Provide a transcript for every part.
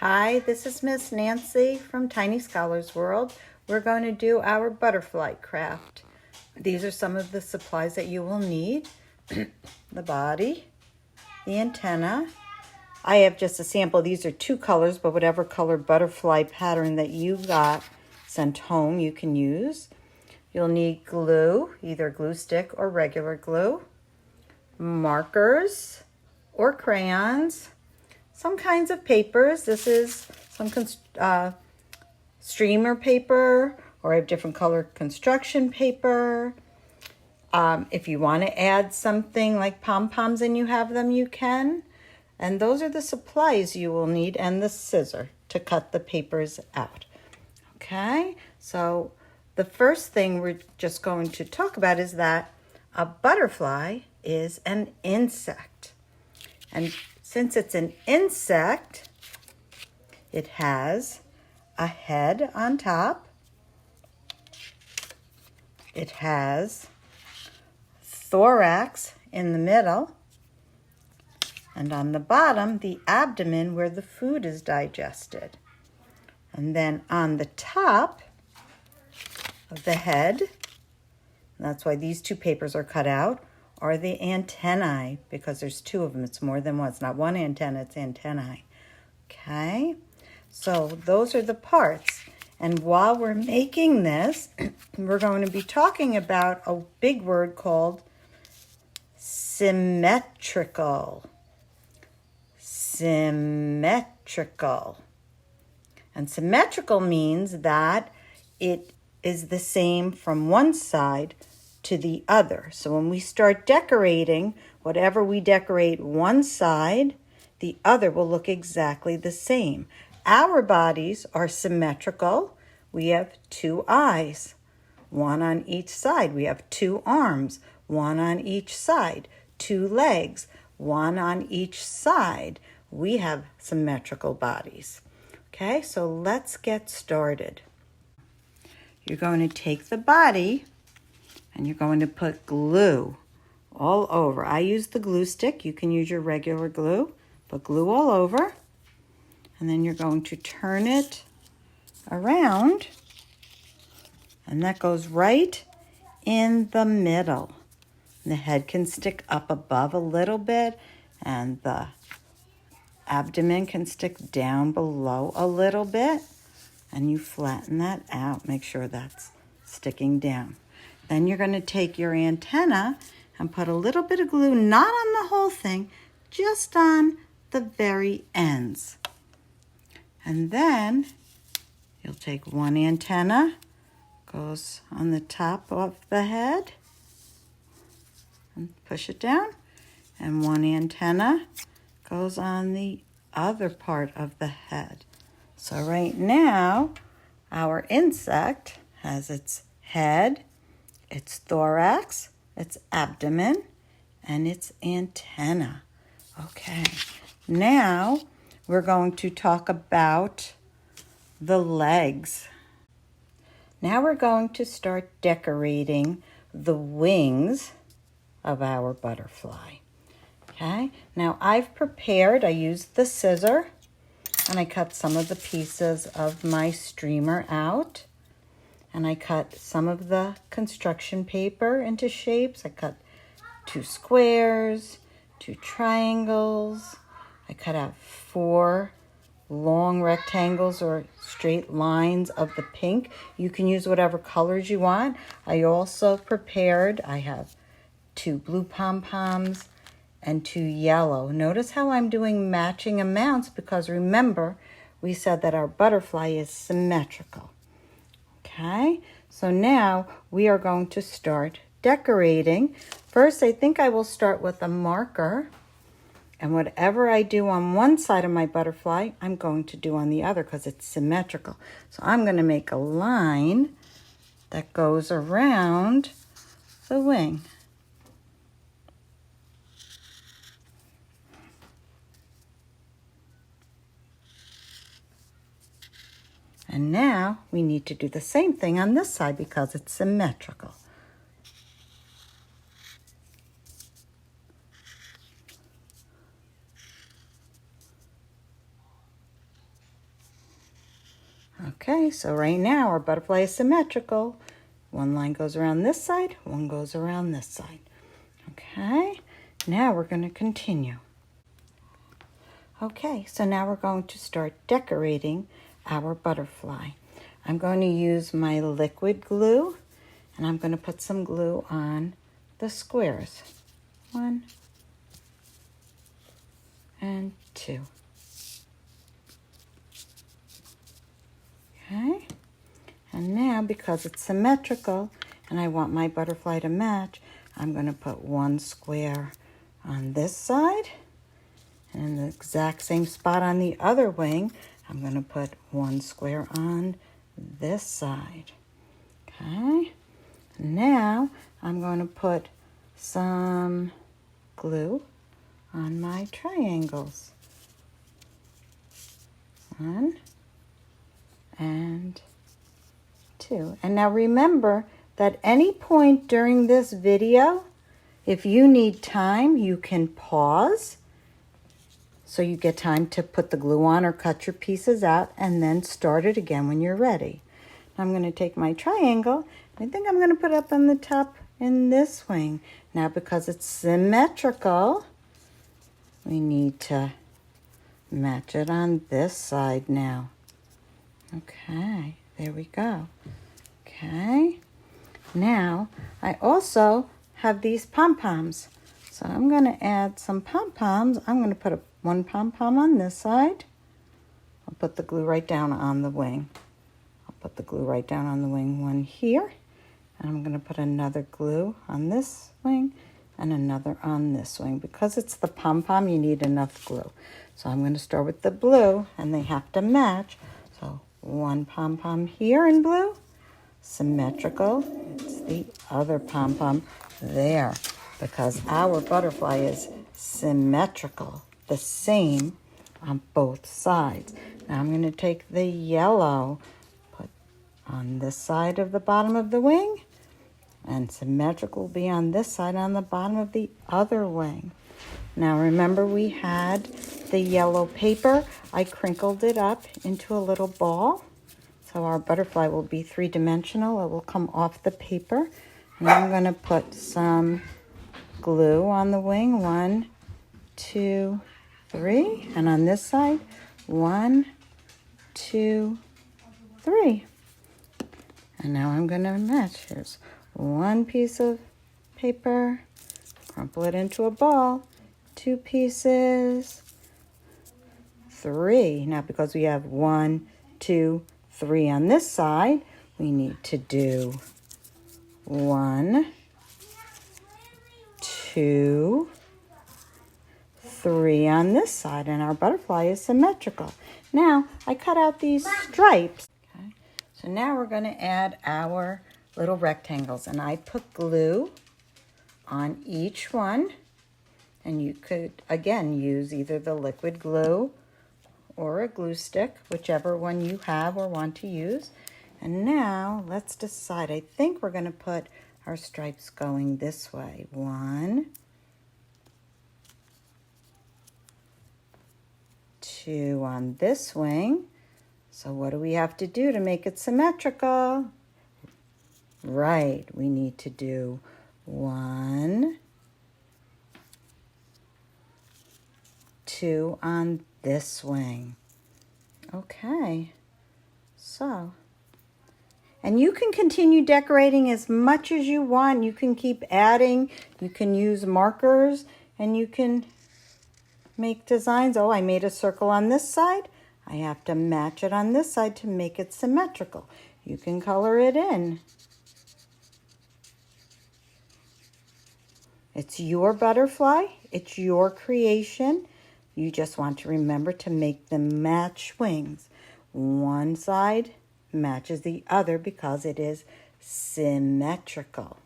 Hi, this is Miss Nancy from Tiny Scholars World. We're going to do our butterfly craft. These are some of the supplies that you will need. The body, the antenna. I have just a sample. These are two colors, but whatever color butterfly pattern that you got sent home, you can use. You'll need glue, either glue stick or regular glue, markers or crayons, some kinds of papers. This is some streamer paper, or I have different colored construction paper. If you want to add something like pom-poms and you have them, you can. And those are the supplies you will need, and the scissor to cut the papers out. Okay, so the first thing we're just going to talk about is that a butterfly is an insect. And since it's an insect, it has a head on top. It has thorax in the middle. And on the bottom, the abdomen where the food is digested. And then on the top of the head, and that's why these two papers are cut out, are the antennae, because there's two of them. It's more than one. It's not one antenna, it's antennae. Okay, so those are the parts. And while we're making this, we're going to be talking about a big word called symmetrical. Symmetrical. And symmetrical means that it is the same from one side to the other. So when we start decorating, whatever we decorate one side, the other will look exactly the same. Our bodies are symmetrical. We have two eyes, one on each side. We have two arms, one on each side, two legs, one on each side. We have symmetrical bodies. Okay, so let's get started. You're going to take the body and you're going to put glue all over. I use the glue stick. You can use your regular glue, but glue all over. And then you're going to turn it around, and that goes right in the middle. And the head can stick up above a little bit, and the abdomen can stick down below a little bit, and you flatten that out. Make sure that's sticking down. Then you're going to take your antenna and put a little bit of glue, not on the whole thing, just on the very ends. And then you'll take one antenna, goes on the top of the head, and push it down, and one antenna goes on the other part of the head. So right now, our insect has its head, its thorax, its abdomen, and its antenna. Okay, now we're going to talk about the legs. Now we're going to start decorating the wings of our butterfly. Okay, now I used the scissor, and I cut some of the pieces of my streamer out. And I cut some of the construction paper into shapes. I cut 2 squares, 2 triangles. I cut out 4 long rectangles or straight lines of the pink. You can use whatever colors you want. I also I have 2 blue pom-poms and 2 yellow. Notice how I'm doing matching amounts, because remember, we said that our butterfly is symmetrical. Okay, so now we are going to start decorating. First, I think I will start with a marker, and whatever I do on one side of my butterfly, I'm going to do on the other, because it's symmetrical. So I'm going to make a line that goes around the wing. And now we need to do the same thing on this side because it's symmetrical. Okay, so right now our butterfly is symmetrical. One line goes around this side, one goes around this side. Okay, now we're going to continue. Okay, so now we're going to start decorating our butterfly. I'm going to use my liquid glue, and I'm going to put some glue on the squares. 1 and 2. Okay, and now because it's symmetrical and I want my butterfly to match, I'm going to put one square on this side, and in the exact same spot on the other wing, I'm going to put one square on this side. Okay, now I'm going to put some glue on my triangles. 1 and 2. And now remember that any point during this video, if you need time, you can pause so you get time to put the glue on or cut your pieces out and then start it again when you're ready. I'm going to take my triangle, and I think I'm going to put it up on the top in this wing. Now because it's symmetrical, we need to match it on this side now. Okay, there we go. Okay, now I also have these pom-poms. So I'm going to add some pom-poms. I'm going to put one pom-pom on this side. I'll put the glue right down on the wing. I'll put the glue right down on the wing, one here. And I'm going to put another glue on this wing and another on this wing. Because it's the pom-pom, you need enough glue. So I'm going to start with the blue, and they have to match. So one pom-pom here in blue, symmetrical. It's the other pom-pom there, because our butterfly is symmetrical, the same on both sides. Now I'm going to take the yellow, put on this side of the bottom of the wing, and symmetrical will be on this side on the bottom of the other wing. Now remember we had the yellow paper. I crinkled it up into a little ball. So our butterfly will be three-dimensional. It will come off the paper. And I'm going to put some glue on the wing. 1, 2, 3. And on this side, 1, 2, 3. And now I'm going to match. Here's one piece of paper. Crumple it into a ball. 2 pieces. 3. Now because we have 1, 2, 3 on this side, we need to do 1, 2, 3 on this side, and our butterfly is symmetrical. Now I cut out these stripes. Okay. So now we're going to add our little rectangles, and I put glue on each one, and you could again use either the liquid glue or a glue stick, whichever one you have or want to use. And now let's decide. I think we're going to put our stripes going this way. 1, 2 on this wing. So what do we have to do to make it symmetrical? Right, we need to do 1, 2 on this wing. Okay, so, and you can continue decorating as much as you want. You can keep adding, you can use markers, and you can make designs. Oh, I made a circle on this side. I have to match it on this side to make it symmetrical. You can color it in. It's your butterfly. It's your creation. You just want to remember to make them match wings. One side matches the other because it is symmetrical.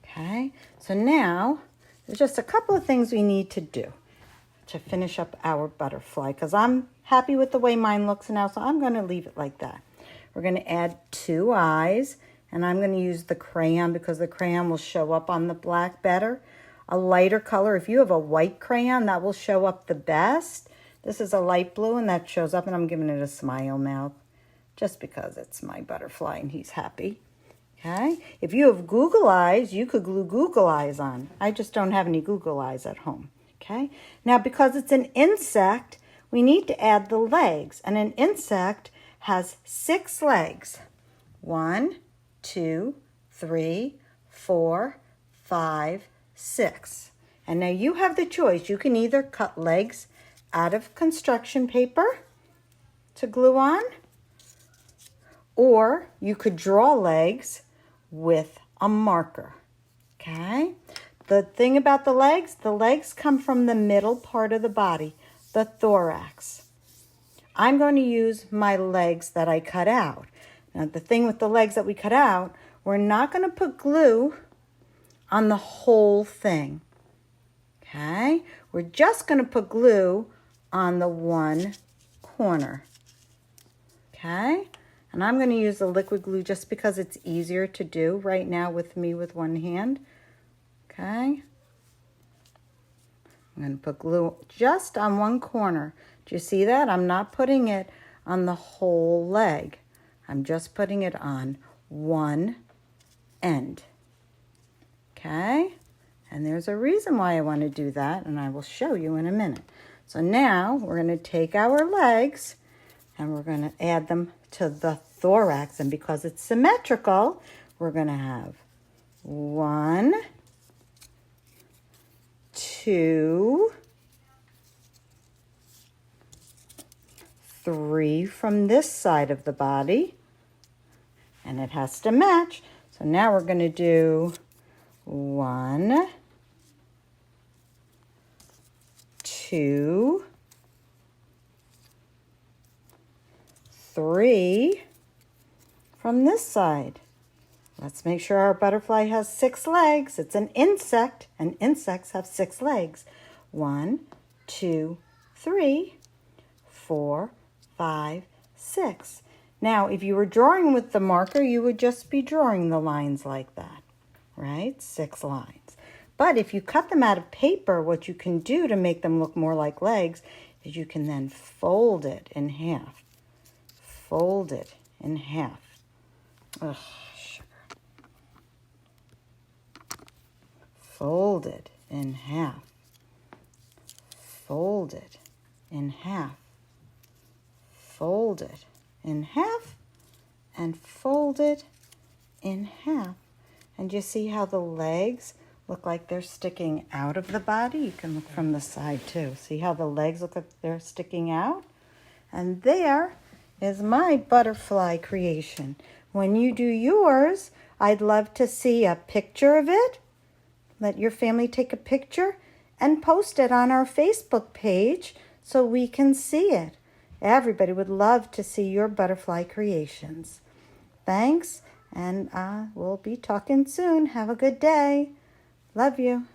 Okay, so now there's just a couple of things we need to do to finish up our butterfly, because I'm happy with the way mine looks now, so I'm going to leave it like that. We're going to add 2 eyes, and I'm going to use the crayon because the crayon will show up on the black better. A lighter color, if you have a white crayon, that will show up the best. This is a light blue, and that shows up, and I'm giving it a smile mouth. just because it's my butterfly and he's happy. Okay, if you have Google eyes, you could glue Google eyes on. I just don't have any Google eyes at home. Okay, now because it's an insect, we need to add the legs. And an insect has 6 legs. 1, 2, 3, 4, 5, 6. And now you have the choice. You can either cut legs out of construction paper to glue on, or you could draw legs with a marker. Okay? The thing about the legs come from the middle part of the body, the thorax. I'm going to use my legs that I cut out. Now, the thing with the legs that we cut out, we're not going to put glue on the whole thing. Okay? We're just going to put glue on the one corner. Okay? And I'm going to use the liquid glue just because it's easier to do right now with me with one hand. Okay? I'm going to put glue just on one corner. Do you see that? I'm not putting it on the whole leg. I'm just putting it on one end. Okay? And there's a reason why I want to do that, and I will show you in a minute. So now we're going to take our legs and we're going to add them to the thorax. And because it's symmetrical, we're going to have 1, 2, 3 from this side of the body. And it has to match. So now we're going to do 1, 2, 3 from this side. Let's make sure our butterfly has 6 legs. It's an insect, and insects have 6 legs. 1, 2, 3, 4, 5, 6. Now, if you were drawing with the marker, you would just be drawing the lines like that, right? 6 lines. But if you cut them out of paper, what you can do to make them look more like legs is you can then fold it in half. Fold it in half. Ugh, sugar. Fold it in half. Fold it in half. Fold it in half and fold it in half. And you see how the legs look like they're sticking out of the body? You can look from the side too. See how the legs look like they're sticking out? And there is my butterfly creation. When you do yours, I'd love to see a picture of it. Let your family take a picture and post it on our Facebook page so we can see it. Everybody would love to see your butterfly creations. Thanks, and we'll be talking soon. Have a good day. Love you.